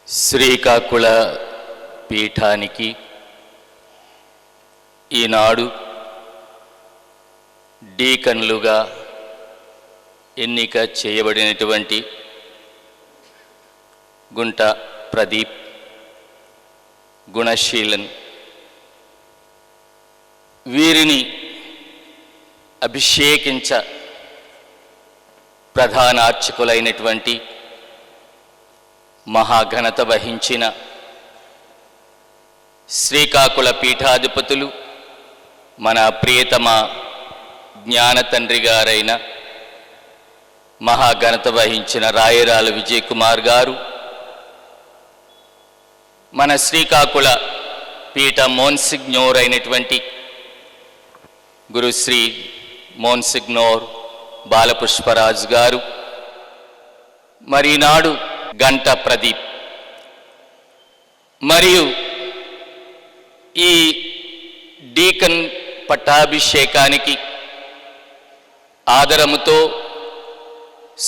శ్రీకాకుళ పీఠానికి ఈనాడు డీకన్లుగా ఎన్నిక చేయబడినటువంటి గుంట ప్రదీప్, గుణశీలన్ వీరిని అభిషేకించ ప్రధాన అర్చకులైనటువంటి మహాఘనత వహించిన శ్రీకాకుళ పీఠాధిపతులు మన ప్రియతమ జ్ఞాన తండ్రి గారైన మహాఘనత వహించిన రాయరాల విజయ్ కుమార్ గారు, మన శ్రీకాకుళ పీఠ మోన్సిగ్నోర్ అయినటువంటి గురుశ్రీ మోన్సిగ్నోర్ బాలపుష్పరాజు గారు, మరీనాడు గంట ప్రదీప్ మరియు ఈ డీకన్ పట్టాభిషేకానికి ఆదరముతో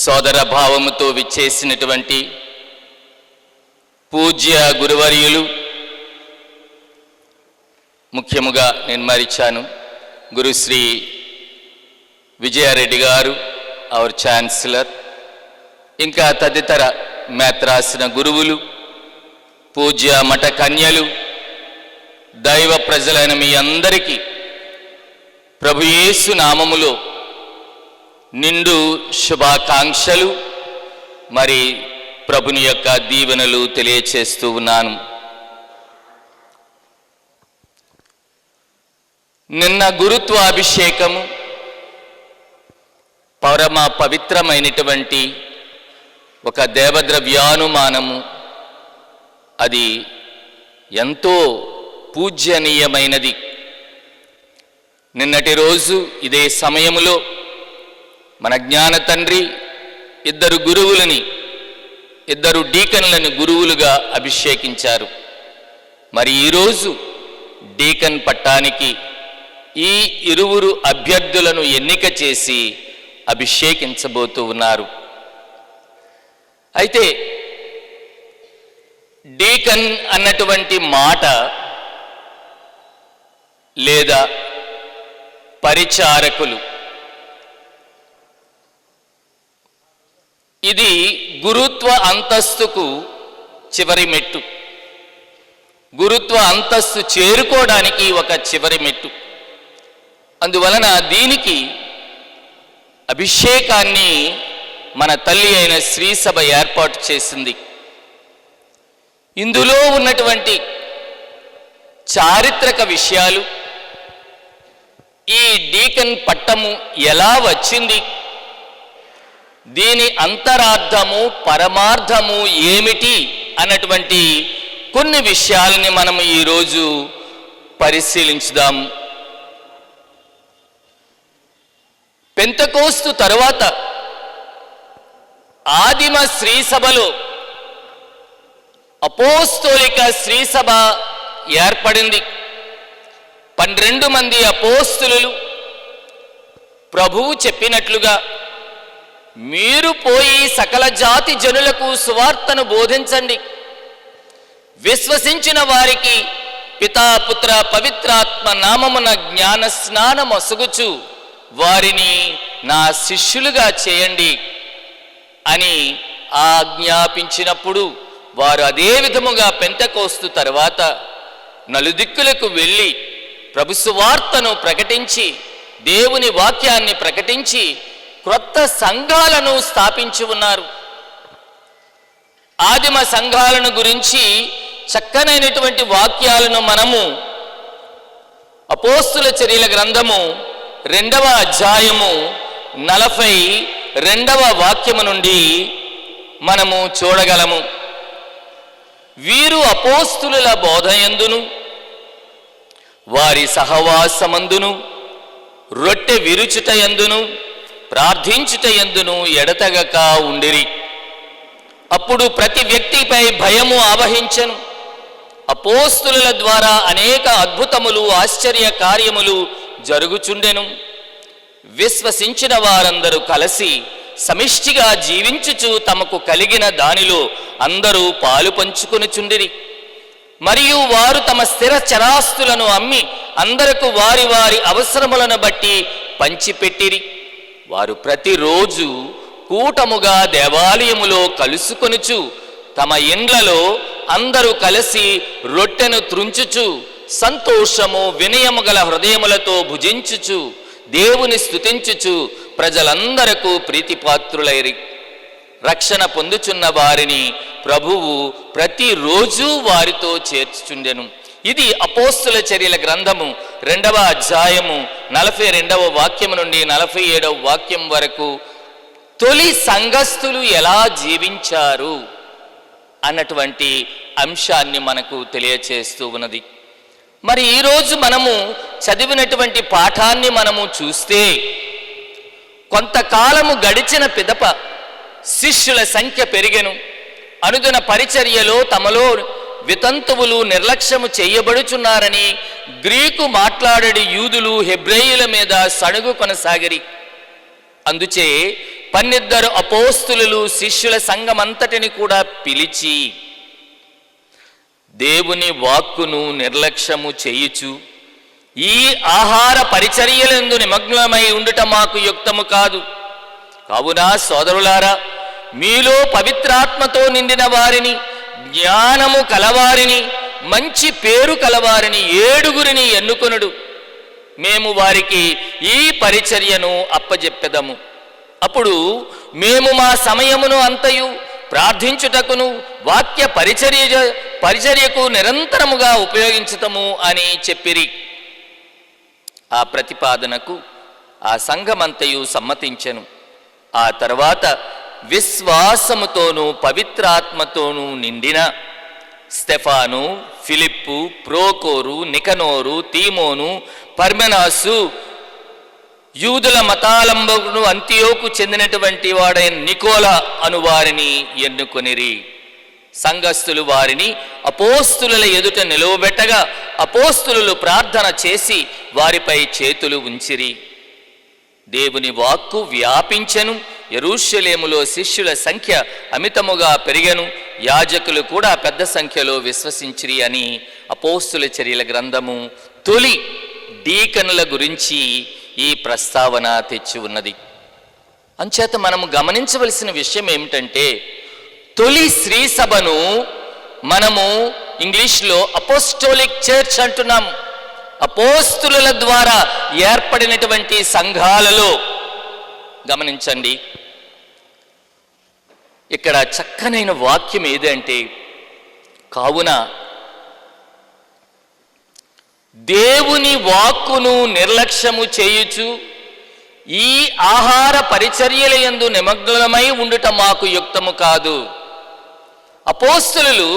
సోదర భావముతో విచ్చేసినటువంటి పూజ్య గురువర్యులు, ముఖ్యముగా నేను మరిచాను గురుశ్రీ విజయారెడ్డి గారు, అవర్ ఛాన్సలర్, ఇంకా తదితర మేత్రాసిన గురువులు, పూజ్య మఠ కన్యలు, దైవ ప్రజలైన మీ అందరికీ ప్రభు యేసు నామములో నిండు శుభాకాంక్షలు మరి ప్రభుని యొక్క దీవెనలు తెలియచేస్తూ ఉన్నాను. నిన్న గురుత్వ అభిషేకము పరమ పవిత్రమైనటువంటి ఒక దేవద్రవ్యానుమానము, అది ఎంతో పూజ్యనీయమైనది. నిన్నటి రోజు ఇదే సమయములో మన జ్ఞాన తండ్రి ఇద్దరు గురువులని, ఇద్దరు డీకన్లను గురువులుగా అభిషేకించారు. మరి ఈరోజు డీకన్ పట్టానికి ఈ ఇరువురు అభ్యర్థులను ఎన్నిక చేసి అభిషేకించబోతూ ఉన్నారు. అయితే డీకన్ అన్నటువంటి మాట లేదా పరిచారకులు, ఇది గురుత్వ అంతస్తుకు చివరి మెట్టు. గురుత్వ అంతస్తు చేరుకోవడానికి ఒక చివరి మెట్టు. అందువలన దీనికి అభిషేకాన్ని మన తల్లి అయిన శ్రీ సభ ఏర్పాటు చేసింది. ఇందులో ఉన్నటువంటి చారిత్రక విషయాలు, ఈ డీకన్ పట్టము ఎలా వచ్చింది, దీని అంతరార్థము పరమార్థము ఏమిటి అన్నటువంటి కొన్ని విషయాలని మనం ఈరోజు పరిశీలించుదాం. పెంతెకోస్తు తరువాత ఆదిమ శ్రీసభలో అపోస్తోలిక శ్రీసభ ఏర్పడింది. 12 మంది అపోస్తులు ప్రభువు చెప్పినట్లుగా మీరు పోయి సకల జాతి జనులకు సువార్తను బోధించండి, విశ్వసించిన వారికి పితా పుత్ర పవిత్రాత్మ నామమున జ్ఞాన స్నానం అసుగుచు వారిని నా శిష్యులుగా చేయండి అని ఆజ్ఞాపించినప్పుడు వారు అదే విధముగా పెంతెకోస్తు తర్వాత నలుదిక్కులకు వెళ్ళి ప్రభు సువార్తను ప్రకటించి దేవుని వాక్యాన్ని ప్రకటించి క్రొత్త సంఘాలను స్థాపించి ఉన్నారు. ఆదిమ సంఘాలను గురించి చక్కనైనటువంటి వాక్యాలను మనము అపోస్తుల చర్యల గ్రంథము 2వ అధ్యాయము 42వ వాక్యము నుండి మనము చూడగలము. వీరు అపోస్తులుల బోధయందును వారి సహవాసమందును రొట్టె విరుచుటయందును ప్రార్థించుటయందును ఎడతెగక ఉండిరి. అప్పుడు ప్రతి వ్యక్తిపై భయము ఆవహించెను. అపోస్తులుల ద్వారా అనేక అద్భుతములు ఆశ్చర్య కార్యములు జరుగుచుండెను. విశ్వసించిన వారందరూ కలిసి సమిష్టిగా జీవించుచు తమకు కలిగిన దానిలో అందరూ పాలు పంచుకొనుచుండిరి. మరియు వారు తమ స్థిర చరాస్తులను అమ్మి అందరకు వారి వారి అవసరములను బట్టి పంచిపెట్టిరి. వారు ప్రతిరోజు కూటముగా దేవాలయములో కలుసుకొనుచు తమ ఇండ్లలో అందరూ కలిసి రొట్టెను త్రుంచుచు సంతోషము వినయము గల హృదయములతో భుజించుచు దేవుని స్తుతించుచు ప్రజలందరకు ప్రీతిపాత్రులైరి. రక్షణ పొందుచున్న వారిని ప్రభువు ప్రతిరోజు వారితో చేర్చుచుండెను. ఇది అపోస్తుల చర్యల గ్రంథము 2వ అధ్యాయము 42వ వాక్యము నుండి 47వ వాక్యం వరకు తొలి సంఘస్థులు ఎలా జీవించారు అన్నటువంటి అంశాన్ని మనకు తెలియచేస్తూ ఉన్నది. మరి ఈరోజు మనము చదివినటువంటి పాఠాన్ని మనము చూస్తే కొంతకాలము గడిచిన పిదప శిష్యుల సంఖ్య పెరిగెను. అనుదిన పరిచర్యలో తమలో వితంతువులు నిర్లక్ష్యము చేయబడుచున్నారని గ్రీకు మాట్లాడేడి యూదులు హెబ్రేయుల మీద సణుగు కొనసాగిరి. అందుచే 12 అపోస్తులు శిష్యుల సంఘమంతటిని కూడా పిలిచి దేవుని వాక్కును నిర్లక్ష్యము చేయుచు ఈ ఆహార పరిచర్యలందు నిమగ్నమై ఉండుట మాకు యుక్తము కాదు. కావున సోదరులారా, మీలో పవిత్రాత్మతో నిండిన వారిని, జ్ఞానము కలవారిని, మంచి పేరు కలవారిని 7 ఎన్నుకొనుడు. మేము వారికి ఈ పరిచర్యను అప్పజెప్పెదము. అప్పుడు మేము మా సమయమును అంతయు ప్రార్థించుటకును వాక్య పరిచర్యకు నిరంతరముగా ఉపయోగించుతాము అని చెప్పిరి. ఆ ప్రతిపాదనకు ఆ సంఘమంతయు సమ్మతించెను. ఆ తర్వాత విశ్వాసముతోనూ పవిత్రాత్మతోనూ నిండిన స్టెఫాను, ఫిలిప్పు, ప్రోకోరు, నికనోరు, తీమోను, పర్మెనాసు, యూదుల మతాలంబకును అంతియోకు చెందినటువంటి వాడైన నికోలా అను వారిని ఎన్నుకొనిరి. సంఘస్థులు వారిని అపోస్తుల ఎదుట నిలువబెట్టగా అపోస్తులు ప్రార్థన చేసి వారిపై చేతులు ఉంచిరి. దేవుని వాక్కు వ్యాపించెను. యెరూషలేములో శిష్యుల సంఖ్య అమితముగా పెరిగెను. యాజకులు కూడా పెద్ద సంఖ్యలో విశ్వసించిరి అని అపోస్తుల చర్యల గ్రంథము తొలి డీకనుల గురించి ఈ ప్రస్తావన తెచ్చి ఉన్నది. అంచేత మనము గమనించవలసిన విషయం ఏమిటంటే, తొలి శ్రీ సభను మనము ఇంగ్లీష్లో అపోస్టోలిక్ చర్చ్ అంటున్నాం. అపోస్తుల ద్వారా ఏర్పడినటువంటి సంఘాలలో గమనించండి, ఇక్కడ చక్కనైన వాక్యం ఏదంటే, కావున దేవుని వాక్కును నిర్లక్ష్యము చేయుచు ఈ ఆహార పరిచర్యలయందు నిమగ్నమై ఉండుట మాకు యుక్తము కాదు. అపోస్తులు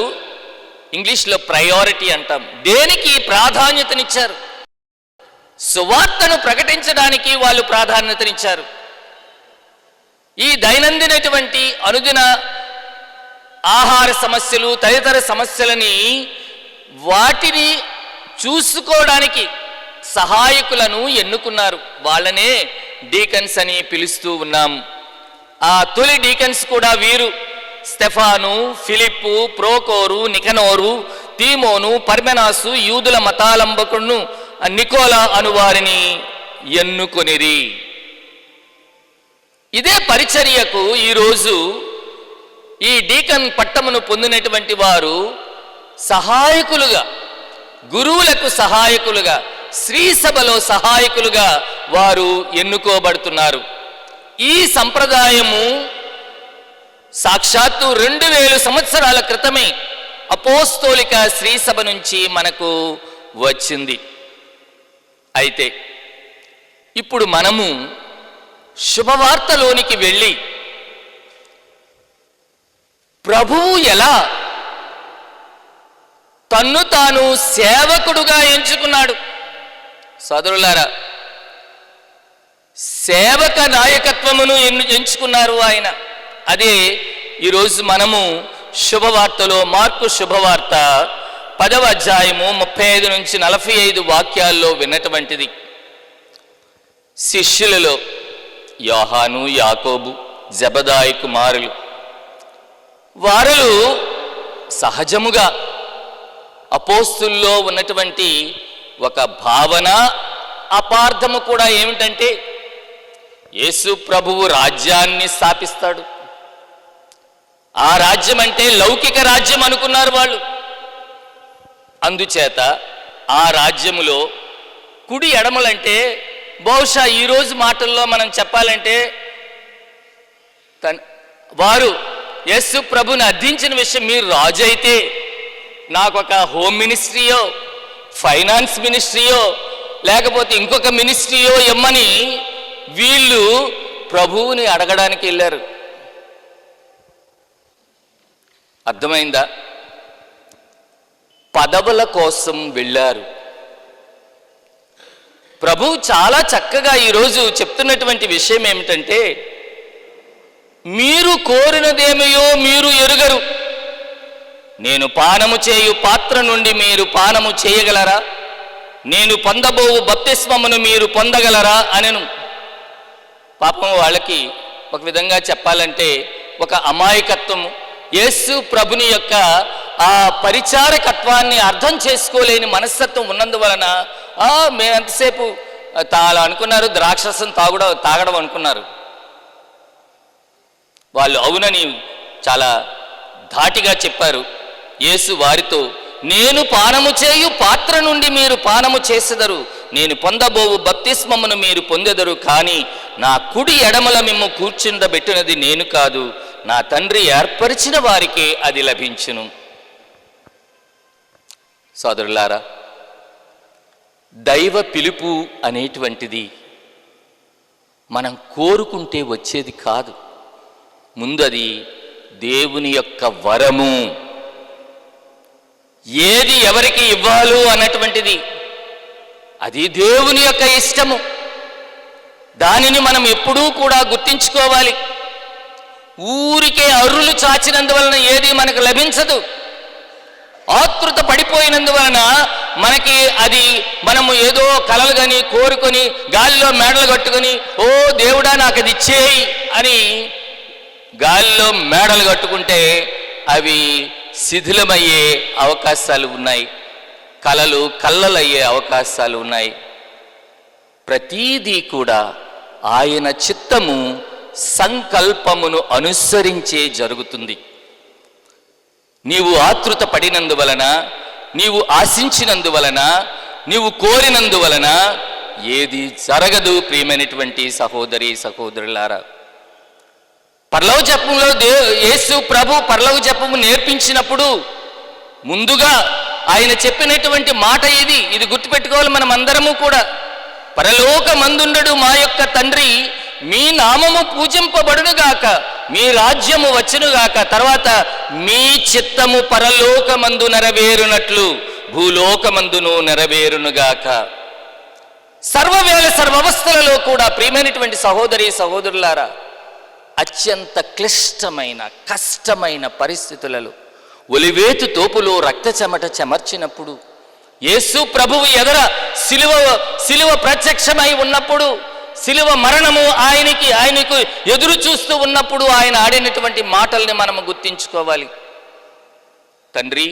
ఇంగ్లీష్లో ప్రయారిటీ అంటాం. దేనికి ప్రాధాన్యతనిచ్చారు? సువార్తను ప్రకటించడానికి వాళ్ళు ప్రాధాన్యతనిచ్చారు. ఈ దైనందినటువంటి అనుదిన ఆహార సమస్యలు తదితర సమస్యలని వాటిని చూసుకోవడానికి సహాయకులను ఎన్నుకున్నారు. వాళ్ళనే డీకన్స్ అని పిలుస్తూ ఉన్నాం. ఆ తొలి డీకన్స్ కూడా వీరు స్టెఫాను, ఫిలిప్పు, ప్రోకోరు, నికనోరు, తీమోను, పర్మెనాసు, యూదుల మతాలంబకుడును నికోలా అను వారిని ఎన్నుకొనిరి. ఇదే పరిచర్యకు ఈరోజు ఈ డీకన్ పట్టమును పొందినటువంటి వారు సహాయకులుగా, గురువులకు సహాయకులుగా, శ్రీ సభలో సహాయకులుగా వారు ఎన్నుకోబడుతున్నారు. ఈ సంప్రదాయము సాక్షాత్తు 2000 సంవత్సరాల క్రితమే అపోస్తోలిక శ్రీ సభ నుంచి మనకు వచ్చింది. అయితే ఇప్పుడు మనము శుభవార్తలోనికి వెళ్ళి ప్రభువు ఎలా తన్ను తాను సేవకుడుగా ఎంచుకున్నాడు. సోదరులారా, సేవక నాయకత్వమును ఎంచుకున్నారు ఆయన. అదే ఈరోజు మనము శుభవార్తలో, మార్కు శుభవార్త 10వ అధ్యాయము 35 నుంచి 45 వాక్యాల్లో విన్నటువంటిది. శిష్యులలో యోహాను, యాకోబు, జెబెదాయి కుమారులు. వారు సహజముగా అపోస్తుల్లో ఉన్నటువంటి ఒక భావన, అపార్థము కూడా ఏమిటంటే యేసు ప్రభువు రాజ్యాన్ని స్థాపిస్తాడు. ఆ రాజ్యం అంటే లౌకిక రాజ్యం అనుకున్నారు వాళ్ళు. అందుచేత ఆ రాజ్యములో కుడి ఎడమలంటే బహుశా ఈరోజు మాటల్లో మనం చెప్పాలంటే వారు యేసు ప్రభుని అర్థించిన విషయం, మీరు రాజు అయితే నాకు ఒక హోమ్ మినిస్ట్రీయో, ఫైనాన్స్ మినిస్ట్రీయో, లేకపోతే ఇంకొక మినిస్ట్రీయో ఇమ్మని వీళ్ళు ప్రభువుని అడగడానికి వెళ్ళారు. అర్థమైందా? పదవుల కోసం వెళ్ళారు. ప్రభువు చాలా చక్కగా ఈరోజు చెప్తున్నటువంటి విషయం ఏమిటంటే, మీరు కోరినదేమయో మీరు ఎరుగరు. నేను పానము చేయు పాత్ర నుండి మీరు పానము చేయగలరా? నేను పొందబోవు బప్తిస్మమును మీరు పొందగలరా అనెను. పాపం వాళ్ళకి ఒక విధంగా చెప్పాలంటే ఒక అమాయకత్వము, యేసు ప్రభుని యొక్క ఆ పరిచారకత్వాన్ని అర్థం చేసుకోలేని మనస్తత్వం ఉన్నందువలన మేము ఎంతసేపు అలా అనుకున్నారు, ద్రాక్షరసం తాగడం అనుకున్నారు. వాళ్ళు అవునని చాలా ధాటిగా చెప్పారు. యేసు వారితో, నేను పానము చేయు పాత్ర నుండి మీరు పానము చేసెదరు, నేను పొందబోవు బప్తిస్మమును మీరు పొందెదరు, కానీ నా కుడి ఎడమల మిమ్ము కూర్చుండబెట్టినది నేను కాదు, నా తండ్రి ఏర్పరిచిన వారికే అది లభించును. సోదరులారా, దైవ పిలుపు అనేటువంటిది మనం కోరుకుంటే వచ్చేది కాదు. ముందది దేవుని యొక్క వరము. ఏది ఎవరికి ఇవ్వాలో అన్నటువంటిది అది దేవుని యొక్క ఇష్టము. దానిని మనం ఎప్పుడూ కూడా గుర్తించుకోవాలి. ఊరికే అరులు చాచినందువలన ఏది మనకు లభించదు. ఆతృత పడిపోయినందువలన మనకి అది మనము ఏదో కలలు కానీ కోరుకొని గాలిలో మేడలు కట్టుకొని, ఓ దేవుడా నాకు అది ఇచ్చేయి అని గాలిలో మేడలు కట్టుకుంటే అవి శిథిలమయ్యే అవకాశాలు ఉన్నాయి, కలలు కల్లలయ్యే అవకాశాలు ఉన్నాయి. ప్రతీదీ కూడా ఆయన చిత్తము సంకల్పమును అనుసరించే జరుగుతుంది. నీవు ఆతృత పడినందువలన, నీవు ఆశించినందువలన, నీవు కోరినందువలన ఏది జరగదు. ప్రియమైనటువంటి సహోదరి సహోదరులారా, పరలోక జపంలో యేసు ప్రభు పరలోక జపము నేర్పించినప్పుడు ముందుగా ఆయన చెప్పినటువంటి మాట ఇది గుర్తుపెట్టుకోవాలి మనం అందరము కూడా. పరలోకమందుండడు మా యొక్క తండ్రి, మీ నామము పూజింపబడునుగాక, మీ రాజ్యము వచ్చునుగాక, తర్వాత మీ చిత్తము పరలోకమందు నెరవేరునట్లు భూలోకమందును నెరవేరునుగాక. సర్వవేళ సర్వవస్థలలో కూడా ప్రియమైనటువంటి సహోదరి సహోదరులారా, అత్యంత క్లిష్టమైన కష్టమైన పరిస్థితులలో ఒలివేతు తోపులో రక్త చెమట చెమర్చినప్పుడు, యేసు ప్రభువు ఎదర సిలువ ప్రత్యక్షమై ఉన్నప్పుడు, సిలువ మరణము ఆయనకు ఎదురు చూస్తూ ఉన్నప్పుడు ఆయన ఆడినటువంటి మాటల్ని మనము గుర్తించుకోవాలి. తండ్రి,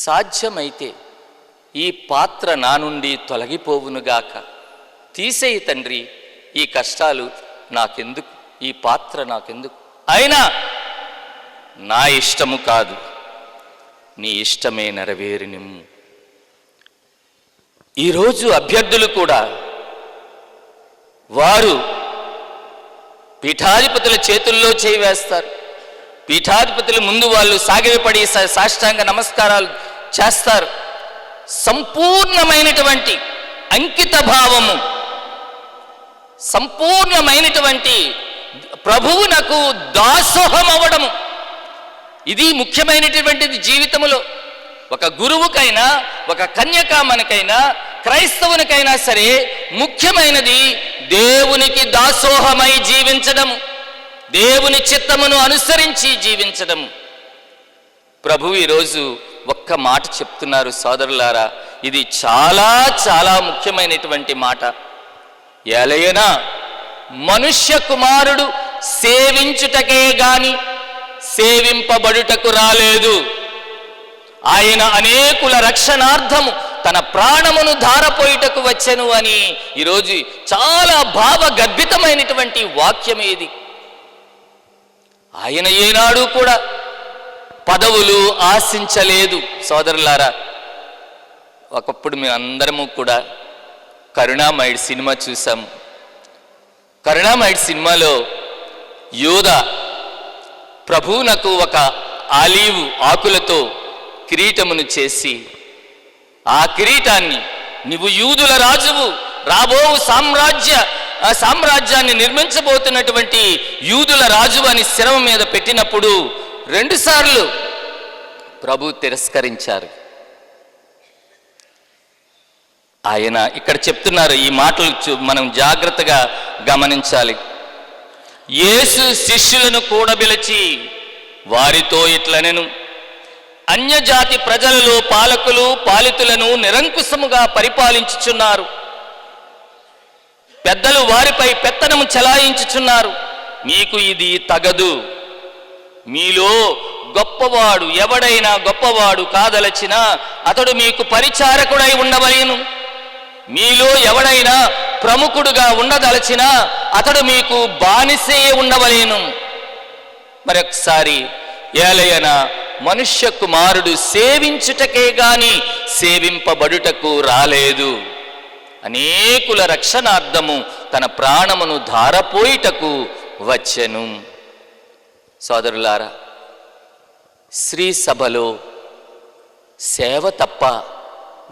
సాధ్యమైతే ఈ పాత్ర నా నుండి తొలగిపోవునుగాక, తీసేయి తండ్రి, ఈ కష్టాలు నాకెందుకు, ఈ పాత్ర నాకెందుకు, అయినా నా ఇష్టము కాదు నీ ఇష్టమే నెరవేరునిమ్ము. ఈరోజు అభ్యర్థులు కూడా వారు పీఠాధిపతుల చేతుల్లో చేయి వేస్తారు. పీఠాధిపతుల ముందు వాళ్ళు సాగిలపడి సాష్టాంగ నమస్కారాలు చేస్తారు. సంపూర్ణమైనటువంటి అంకిత భావము, సంపూర్ణమైనటువంటి ప్రభువునకు దాసోహం అవ్వడము, ఇది ముఖ్యమైనటువంటిది జీవితంలో. ఒక గురువుకైనా, ఒక కన్యకామనికైనా, క్రైస్తవునికైనా సరే ముఖ్యమైనది దేవునికి దాసోహమై జీవించడము, దేవుని చిత్తమును అనుసరించి జీవించడము. ప్రభువు ఈరోజు ఒక్క మాట చెప్తున్నారు సోదరులారా, ఇది చాలా చాలా ముఖ్యమైనటువంటి మాట. ఎలయనా మనుష్య కుమారుడు సేవించుటకే గాని సేవింపబడుటకు రాలేదు. ఆయన అనేకుల రక్షణార్థము తన ప్రాణమును ధారపోయుటకు వచ్చెను అని ఈరోజు చాలా భావగర్భితమైనటువంటి వాక్యం ఇది. ఆయన ఏనాడు కూడా పదవులు ఆశించలేదు. సోదరులారా, ఒకప్పుడు మేము అందరము కూడా కరుణామయుడు సినిమా చూసాం. కరుణామయుడు సినిమాలో యోధ ప్రభువునకు ఒక ఆలీవు ఆకులతో కిరీటమును చేసి, ఆ కిరీటాన్ని నీవు యూదుల రాజువు, రాబో సామ్రాజ్యాన్ని నిర్మించబోతున్నటువంటి యూదుల రాజు అని శిరమ మీద పెట్టినప్పుడు 2 సార్లు ప్రభు తిరస్కరించారు. ఆయన ఇక్కడ చెప్తున్నారు, ఈ మాటలు మనం జాగ్రత్తగా గమనించాలి. యేసు శిష్యులను కూడబిలిచి వారితో ఇట్లనెను, అన్యజాతి ప్రజలలో పాలకులు పాలితులను నిరంకుశముగా పరిపాలించుచున్నారు. పెద్దలు వారిపై పెత్తనము చెలాయించుచున్నారు. మీకు ఇది తగదు. మీలో గొప్పవాడు ఎవడైనా గొప్పవాడు కాదలచినా అతడు మీకు పరిచారకుడై ఉండవలెను. మీలో ఎవడైనా ప్రముఖుడుగా ఉండదలచినా అతడు మీకు బానిసే ఉండవలెను. మరొకసారి, ఏలయన మనుష్య కుమారుడు సేవించుటకే గాని సేవింపబడుటకు రాలేదు, అనేకుల రక్షణార్థము తన ప్రాణమును ధారపోయిటకు వచ్చెను. సోదరులారా, శ్రీ సభలో సేవ తప్ప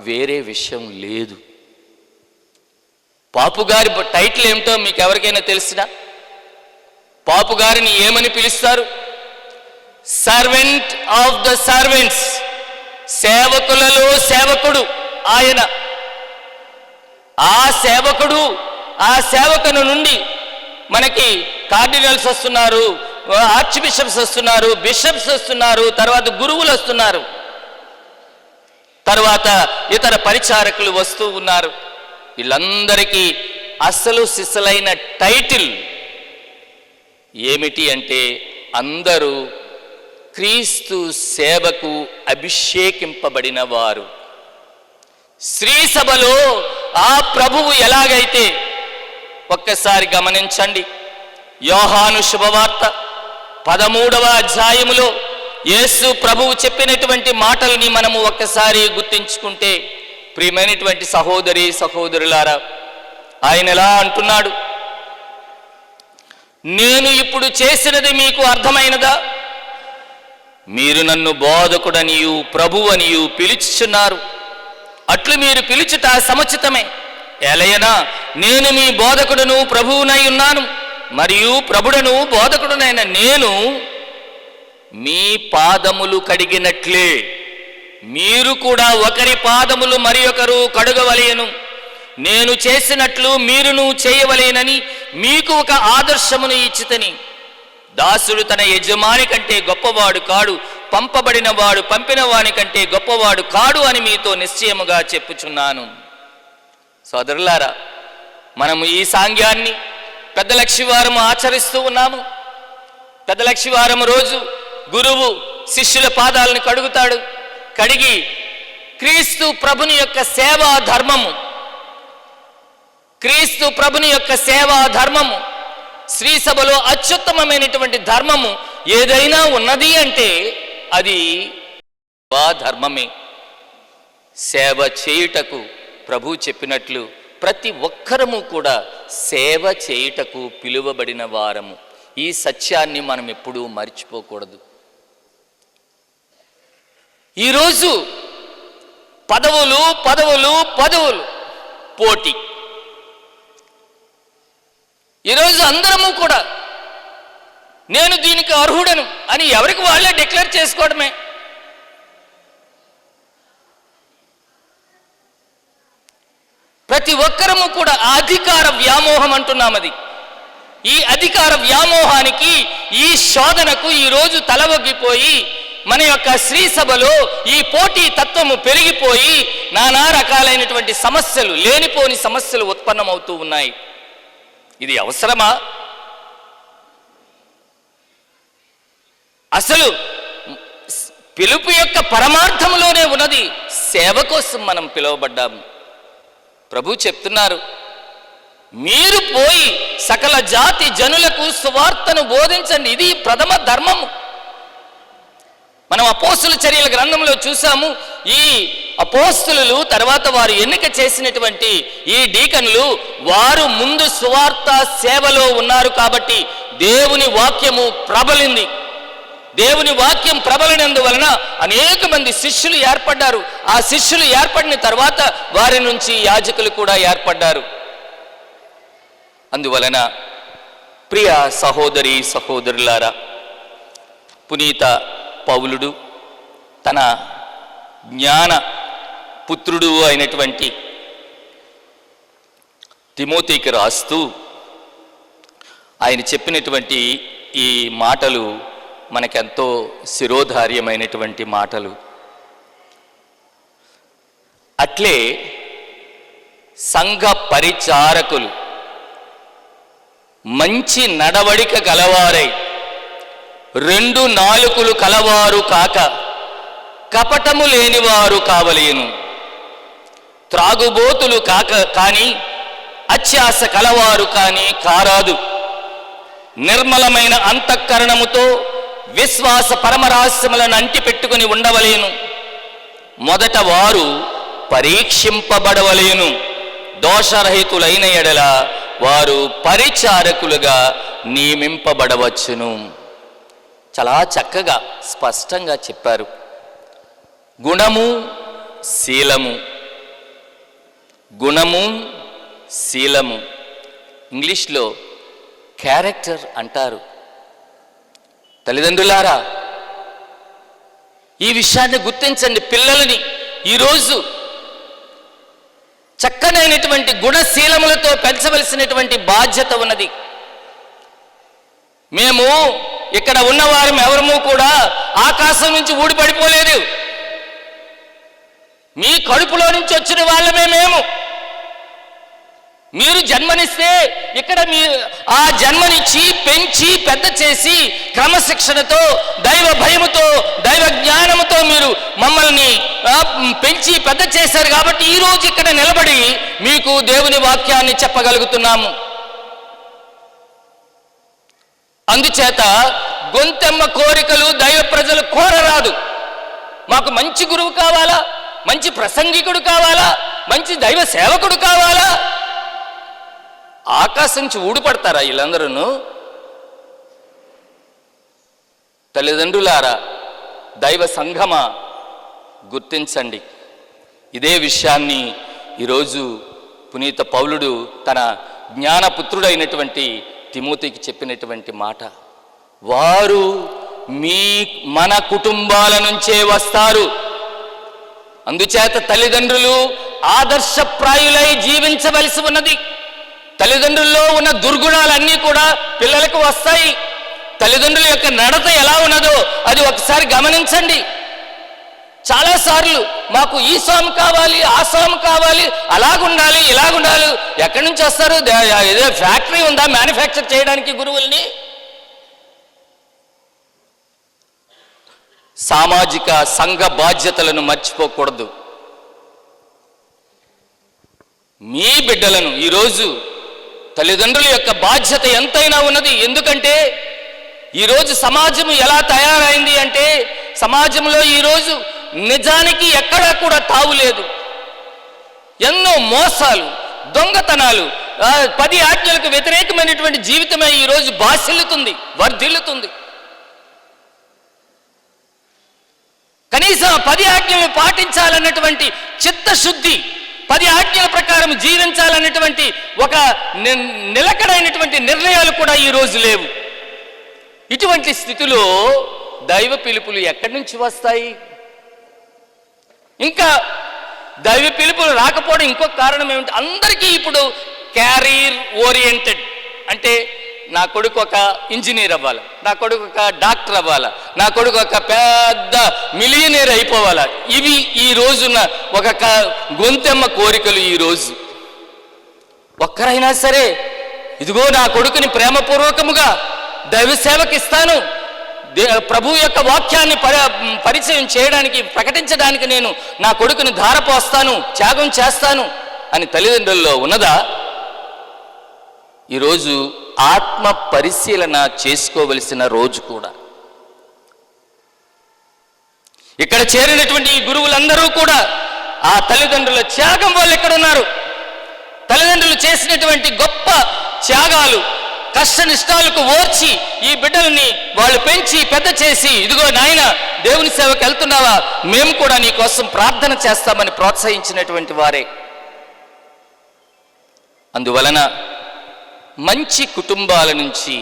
వేరే విషయం లేదు. పాపుగారి టైటిల్ ఏమిటో మీకు ఎవరికైనా తెలిసినా? పాపుగారిని ఏమని పిలుస్తారు? సర్వెంట్ ఆఫ్ ద సర్వెంట్స్, సేవకులలో సేవకుడు ఆయన. ఆ సేవకుడు, ఆ సేవకుని నుండి మనకి కార్డినల్స్ వస్తున్నారు, ఆర్చ్ బిషప్స్ వస్తున్నారు, బిషప్స్ వస్తున్నారు, తర్వాత గురువులు వస్తున్నారు, తర్వాత ఇతర పరిచారకులు వస్తూ ఉన్నారు. వీళ్ళందరికీ అసలు సిసలైన టైటిల్ ఏమిటి అంటే, అందరూ క్రీస్తు సేవకు అభిషేకింపబడిన వారు. శ్రీ సభలో ఆ ప్రభువు ఎలాగైతే, ఒక్కసారి గమనించండి, యోహాను శుభవార్త 13వ అధ్యాయములో యేసు ప్రభువు చెప్పినటువంటి మాటల్ని మనము ఒక్కసారి గుర్తించుకుంటే, ప్రియమైనటువంటి సహోదరి సహోదరులారా, ఆయన ఎలా అంటున్నాడు? నేను ఇప్పుడు చేసినది మీకు అర్థమైనదా? మీరు నన్ను బోధకుడనియు ప్రభువనియు పిలుచుచున్నారు. అట్లు మీరు పిలుచుట సముచితమే. ఎలయనా నేను మీ బోధకుడును ప్రభువునై ఉన్నాను, మరియు ప్రభుడను బోధకుడునైన నేను మీ పాదములు కడిగినట్లే మీరు కూడా ఒకరి పాదములు మరి ఒకరు కడుగవలెను. నేను చేసినట్లు మీరును చేయవలేనని మీకు ఒక ఆదర్శమును ఇచ్చితని. దాసుడు తన యజమాని కంటే గొప్పవాడు కాడు, పంపబడిన వాడు పంపిన వాని కంటే గొప్పవాడు కాడు అని మీతో నిశ్చయముగా చెప్పుచున్నాను. సోదరులారా, మనము ఈ సాంగ్యాన్ని పెద్ద లక్షివారం ఆచరిస్తూ ఉన్నాము. పెద్ద లక్షివారం రోజు గురువు శిష్యుల పాదాలను కడుగుతాడు. కడిగి క్రీస్తు ప్రభుని యొక్క సేవా ధర్మము, క్రీస్తు ప్రభుని యొక్క సేవా ధర్మము, శ్రీ సభలో అత్యుత్తమమైనటువంటి ధర్మము ఏదైనా ఉన్నది అంటే అది ధర్మమే. సేవ చేయుటకు ప్రభు చెప్పినట్లు ప్రతి ఒక్కరము కూడా సేవ చేయుటకు పిలువబడిన వారము. ఈ సత్యాన్ని మనం ఎప్పుడూ మర్చిపోకూడదు. ఈరోజు పదవులు పదవులు పదవులు పోటీ. ఈరోజు అందరము కూడా నేను దీనికి అర్హుడను అని ఎవరికి వాళ్ళే డిక్లేర్ చేసుకోవడమే. ప్రతి ఒక్కరము కూడా అధికార వ్యామోహం అంటున్నాం. అది ఈ అధికార వ్యామోహానికి, ఈ శోధనకు ఈరోజు తలవొగ్గిపోయి మన యొక్క శ్రీ సభలో ఈ పోటీ తత్వము పెరిగిపోయి నానా రకాలైనటువంటి సమస్యలు, లేనిపోని సమస్యలు ఉత్పన్నమవుతూ ఉన్నాయి. ఇది అవసరమా? అసలు పిలుపు యొక్క పరమార్థంలోనే ఉన్నది సేవ కోసం మనం పిలువబడ్డాము. ప్రభు చెప్తున్నారు, మీరు పోయి సకల జాతి జనులకు సువార్తను బోధించండి. ఇది ప్రథమ ధర్మము. మనం అపోస్తుల చర్యల గ్రంథంలో చూసాము. ఈ అపోస్తులు తర్వాత వారు ఎన్నిక చేసినటువంటి ఈ డీకన్లు వారు ముందు సువార్త సేవలో ఉన్నారు కాబట్టి దేవుని వాక్యము ప్రబలింది. దేవుని వాక్యం ప్రబలినందువలన అనేక మంది శిష్యులు ఏర్పడ్డారు. ఆ శిష్యులు ఏర్పడిన తర్వాత వారి నుంచి యాజకులు కూడా ఏర్పడ్డారు. అందువలన ప్రియ సహోదరి సహోదరులారా, పునీత పౌలుడు తన జ్ఞాన పుత్రుడు అయినటువంటి తిమోతికి రాస్తూ ఆయన చెప్పినటువంటి ఈ మాటలు మనకెంతో శిరోధార్యమైనటువంటి మాటలు. అట్లే సంఘ పరిచారకులు మంచి నడవడిక గలవారై, రెండు నాలుకలు కలవారు కాక కపటము లేనివారు కావలేను. త్రాగుబోతులు కాని అత్యాశ కలవారు కాని కారాదు. నిర్మలమైన అంతఃకరణముతో విశ్వాస పరమరహస్యములను అంటిపెట్టుకుని ఉండవలేను. మొదట వారు పరీక్షింపబడవలేను. దోషరహితులైన ఎడల వారు పరిచారకులుగా నియమింపబడవచ్చును. చాలా చక్కగా స్పష్టంగా చెప్పారు. గుణము శీలము, గుణము శీలము, ఇంగ్లీష్లో క్యారెక్టర్ అంటారు. తల్లిదండ్రులారా, ఈ విషయాన్ని గుర్తించండి. పిల్లలని ఈరోజు చక్కనైనటువంటి గుణశీలములతో పెంచవలసినటువంటి బాధ్యత ఉన్నది. మేము ఇక్కడ ఉన్నవారు ఎవరము కూడా ఆకాశం నుంచి ఊడిపడిపోలేదు. మీ కడుపులో నుంచి వచ్చిన వాళ్ళమే మేము. మీరు జన్మనిస్తే ఇక్కడ ఆ జన్మనిచ్చి పెంచి పెద్ద చేసి క్రమశిక్షణతో దైవ భయముతో దైవ జ్ఞానముతో మీరు మమ్మల్ని పెంచి పెద్ద చేశారు కాబట్టి ఈరోజు ఇక్కడ నిలబడి మీకు దేవుని వాక్యాన్ని చెప్పగలుగుతున్నాము. అందుచేత గొంతెమ్మ కోరికలు దైవ ప్రజలు కోరరాదు. మాకు మంచి గురువు కావాలా, మంచి ప్రసంగికుడు కావాలా, మంచి దైవ సేవకుడు కావాలా? ఆకాశం నుంచి ఊడిపడతారా వీళ్ళందరూ? తల్లిదండ్రులారా, దైవ సంఘమా, గుర్తించండి. ఇదే విషయాన్ని ఈరోజు పునీత పౌలుడు తన జ్ఞానపుత్రుడైనటువంటి తిమోతికి చెప్పినటువంటి మాట. వారు మన కుటుంబాల నుంచే వస్తారు. అందుచేత తల్లిదండ్రులు ఆదర్శప్రాయులై జీవించవలసి ఉన్నది. తల్లిదండ్రుల్లో ఉన్న దుర్గుణాలన్నీ కూడా పిల్లలకు వస్తాయి. తల్లిదండ్రుల యొక్క నడత ఎలా ఉన్నదో అది ఒకసారి గమనించండి. చాలాసార్లు మాకు ఈ స్వామి కావాలి, ఆ స్వామి కావాలి, అలాగుండాలి, ఇలాగుండాలి. ఎక్కడి నుంచి వస్తారు? ఏదో ఫ్యాక్టరీ ఉందా మ్యానుఫ్యాక్చర్ చేయడానికి గురువుల్ని? సామాజిక సంఘ బాధ్యతలను మర్చిపోకూడదు. మీ బిడ్డలను ఈరోజు తల్లిదండ్రుల యొక్క బాధ్యత ఎంతైనా ఉన్నది. ఎందుకంటే ఈరోజు సమాజం ఎలా తయారైంది అంటే, సమాజంలో ఈరోజు నిజానికి ఎక్కడా కూడా తావు లేదు. ఎన్నో మోసాలు, దొంగతనాలు, 10 ఆజ్ఞలకు వ్యతిరేకమైనటువంటి జీవితమే ఈరోజు బాసిల్లుతుంది, వర్ధిల్లుతుంది. కనీసం 10 ఆజ్ఞలను పాటించాలన్నటువంటి చిత్తశుద్ధి, 10 ఆజ్ఞల ప్రకారం జీవించాలన్నటువంటి ఒక నిలకడైనటువంటి నిర్ణయాలు కూడా ఈరోజు లేవు. ఇటువంటి స్థితిలో దైవ పిలుపులు ఎక్కడి నుంచి వస్తాయి? ఇంకా దైవ పిలుపులు రాకపోవడం ఇంకొక కారణం ఏమిటి? అందరికీ ఇప్పుడు క్యారియర్ ఓరియంటెడ్. అంటే నా కొడుకు ఒక ఇంజనీర్ అవ్వాలి, నా కొడుకు ఒక డాక్టర్ అవ్వాలా, నా కొడుకు ఒక పెద్ద మిలియనీర్ అయిపోవాలా. ఇవి ఈ రోజున ఒక గొంతెమ్మ కోరికలు. ఈరోజు ఒక్కరైనా సరే ఇదిగో నా కొడుకుని ప్రేమపూర్వకముగా దైవ సేవకి ఇస్తాను, ప్రభు యొక్క వాక్యాన్ని పరిచయం చేయడానికి, ప్రకటించడానికి నేను నా కొడుకుని ధారపోస్తాను, త్యాగం చేస్తాను అని తల్లిదండ్రుల్లో ఉన్నదా? ఈరోజు ఆత్మ పరిశీలన చేసుకోవలసిన రోజు కూడా. ఇక్కడ చేరినటువంటి ఈ గురువులందరూ కూడా ఆ తల్లిదండ్రుల త్యాగం వాళ్ళు ఎక్కడున్నారు? తల్లిదండ్రులు చేసినటువంటి గొప్ప త్యాగాలు, కష్ట నిష్టాలకు ఓర్చి ఈ బిడ్డల్ని వాళ్ళు పెంచి పెద్ద చేసి, ఇదిగో నాయన దేవుని సేవకు వెళ్తున్నావా, మేము కూడా నీ కోసం ప్రార్థన చేస్తామని ప్రోత్సహించినటువంటి వారే. అందువలన మంచి కుటుంబాల నుంచి,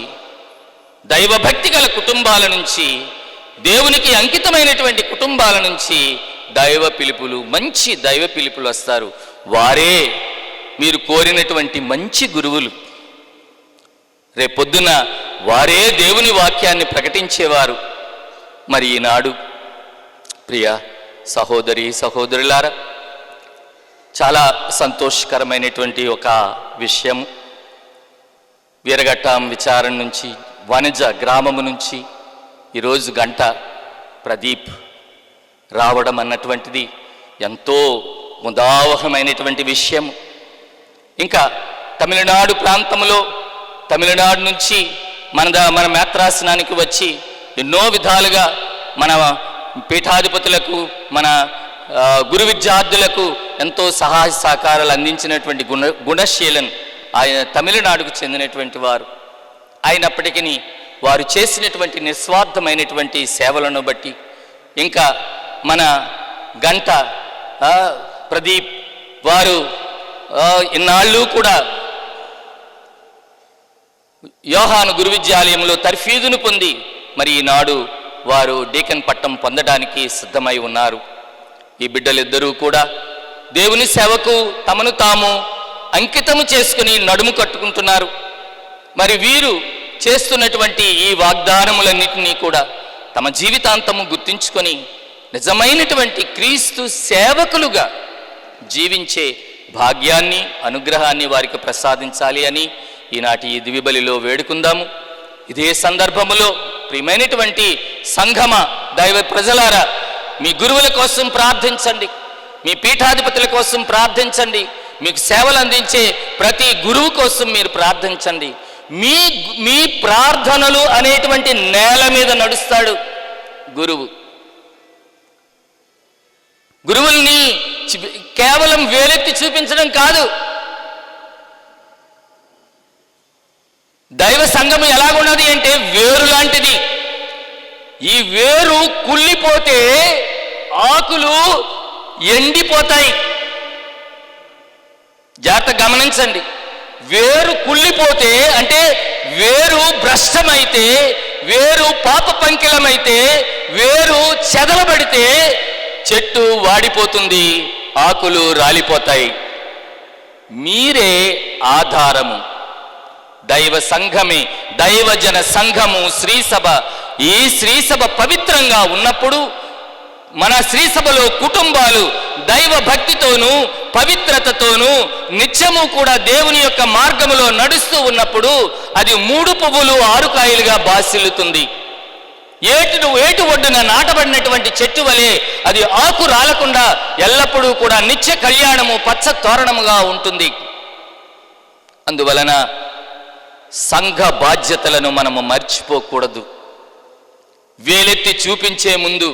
దైవభక్తి గల కుటుంబాల నుంచి, దేవునికి అంకితమైనటువంటి కుటుంబాల నుంచి దైవ పిలుపులు, మంచి దైవ పిలుపులు వస్తారు. వారే మీరు కోరినటువంటి మంచి గురువులు. రేపొద్దున వారే దేవుని వాక్యాన్ని ప్రకటించేవారు. మరి ఈనాడు ప్రియ సహోదరి సహోదరులారా, చాలా సంతోషకరమైనటువంటి ఒక విషయం. వీరఘట్టం విచారణ నుంచి, వనజ గ్రామము నుంచి ఈరోజు గంట ప్రదీప్ రావడం అన్నటువంటిది ఎంతో ముదావహమైనటువంటి విషయం. ఇంకా తమిళనాడు ప్రాంతంలో, తమిళనాడు నుంచి మన మేత్రాసనానికి వచ్చి ఎన్నో విధాలుగా మన పీఠాధిపతులకు, మన గురు విద్యార్థులకు ఎంతో సహాయ సహకారాలు అందించినటువంటి గుణశీలన్ ఆయన తమిళనాడుకు చెందినటువంటి వారు. అయినప్పటికీ వారు చేసినటువంటి నిస్వార్థమైనటువంటి సేవలను బట్టి, ఇంకా మన గంట ప్రదీప్ వారు ఇన్నాళ్ళు కూడా యోహాను గురు విద్యాలయంలో తర్ఫీదును పొంది మరి ఈనాడు వారు డీకన్ పట్టం పొందడానికి సిద్ధమై ఉన్నారు. ఈ బిడ్డలిద్దరూ కూడా దేవుని సేవకు తమను తాము అంకితము చేసుకుని నడుము కట్టుకుంటున్నారు. మరి వీరు చేస్తున్నటువంటి ఈ వాగ్దానములన్నింటినీ కూడా తమ జీవితాంతము గుర్తించుకొని నిజమైనటువంటి క్రీస్తు సేవకులుగా జీవించే భాగ్యాన్ని, అనుగ్రహాన్ని వారికి ప్రసాదించాలి అని ఈనాటి ఈ దివిబలిలో వేడుకుందాము. ఇదే సందర్భములో ప్రియమైనటువంటి సంఘమ దైవ ప్రజలారా, మీ గురువుల కోసం ప్రార్థించండి, మీ పీఠాధిపతుల కోసం ప్రార్థించండి, మీకు సేవలు అందించే ప్రతి గురువు కోసం మీరు ప్రార్థించండి. మీ ప్రార్థనలు అనేటువంటి నేల మీద నడుస్తాడు గురువు. గురువుల్ని కేవలం వేలెత్తి చూపించడం కాదు. దైవ సంఘం ఎలాగున్నది అంటే వేరు లాంటిది. ఈ వేరు కుళ్ళిపోతే ఆకులు ఎండిపోతాయి. జాగ్రత్తగా గమనించండి. వేరు కుళ్ళిపోతే అంటే వేరు భ్రష్టమైతే, వేరు పాప పంకిలమైతే, వేరు చెదలబడితే చెట్టు వాడిపోతుంది, ఆకులు రాలిపోతాయి. మీరే ఆధారము. దైవ సంఘమే, దైవజన సంఘము, శ్రీసభ. ఈ శ్రీసభ పవిత్రంగా ఉన్నప్పుడు మన శ్రీసభలో కుటుంబాలు దైవ భక్తితోనూ పవిత్రతతోనూ నిత్యము కూడా దేవుని యొక్క మార్గములో నడుస్తూ ఉన్నప్పుడు అది 3 పువ్వులు 6 కాయలుగా బాసిల్లుతుంది. ఏటు ఒడ్డున నాటబడినటువంటి చెట్టు వలె అది ఆకు రాలకుండా ఎల్లప్పుడూ కూడా నిత్య కళ్యాణము, పచ్చ తోరణముగా ఉంటుంది. అందువలన సంఘ బాధ్యతలను మనము మర్చిపోకూడదు. వేలెత్తి చూపించే ముందు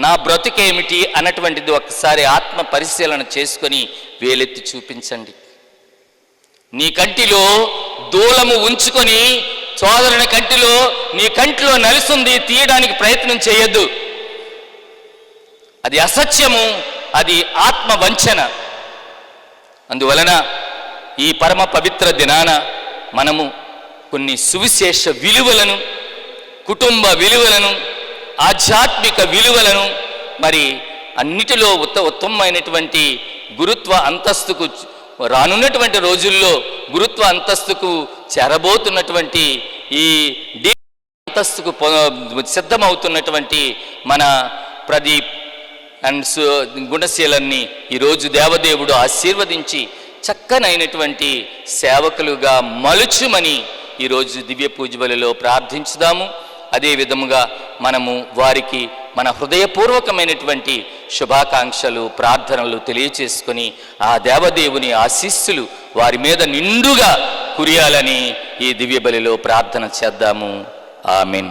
నా బ్రతుకేమిటి అన్నటువంటిది ఒక్కసారి ఆత్మ పరిశీలన చేసుకొని వేలెత్తి చూపించండి. నీ కంటిలో దూలము ఉంచుకొని సోదరుని కంటిలో, నీ కంటిలో నలుసుంది తీయడానికి ప్రయత్నం చేయొద్దు. అది అసత్యము, అది ఆత్మ వంచన. అందువలన ఈ పరమ పవిత్ర దినాన మనము కొన్ని సువిశేష విలువలను, కుటుంబ విలువలను, ఆధ్యాత్మిక విలువలను, మరి అన్నిటిలో ఉత్తమమైనటువంటి గురుత్వ అంతస్తుకు రానున్నటువంటి రోజుల్లో గురుత్వ అంతస్తుకు చేరబోతున్నటువంటి ఈ అంతస్తుకు సిద్ధమవుతున్నటువంటి మన ప్రదీప్ అండ్ గుణశీలన్ని ఈరోజు దేవదేవుడు ఆశీర్వదించి చక్కనైనటువంటి సేవకులుగా మలుచుమని ఈరోజు దివ్య పూజ బలిలో ప్రార్థించుదాము. అదే విధముగా మనము వారికి మన హృదయపూర్వకమైనటువంటి శుభాకాంక్షలు, ప్రార్థనలు తెలియచేసుకొని ఆ దేవదేవుని ఆశీస్సులు వారి మీద నిండుగా కురియాలని ఈ దివ్య బలిలో ప్రార్థన చేద్దాము. ఆమేన్.